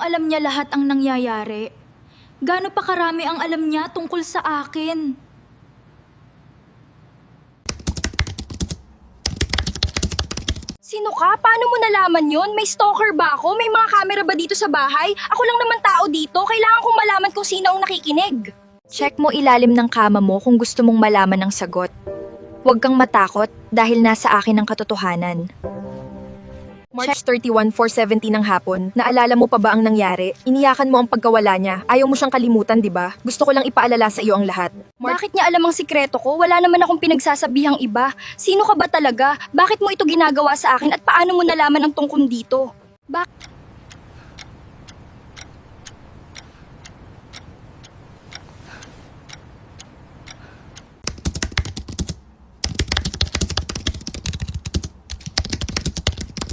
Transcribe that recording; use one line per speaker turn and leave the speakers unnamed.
alam niya lahat ang nangyayari? Gaano pa karami ang alam niya tungkol sa akin?
Sino ka? Paano mo nalaman yun? May stalker ba ako? May mga camera ba dito sa bahay? Ako lang naman tao dito. Kailangan kong malaman kung sino ang nakikinig.
Check mo ilalim ng kama mo kung gusto mong malaman ang sagot. Huwag kang matakot dahil nasa akin ang katotohanan. March 31, 4:70 ng hapon. Naalala mo pa ba ang nangyari? Iniyakan mo ang pagkawala niya. Ayaw mo siyang kalimutan, di ba? Gusto ko lang ipaalala sa iyo ang lahat.
Bakit niya alam ang sikreto ko? Wala naman akong pinagsasabihang iba. Sino ka ba talaga? Bakit mo ito ginagawa sa akin at paano mo nalaman ang tungkol dito?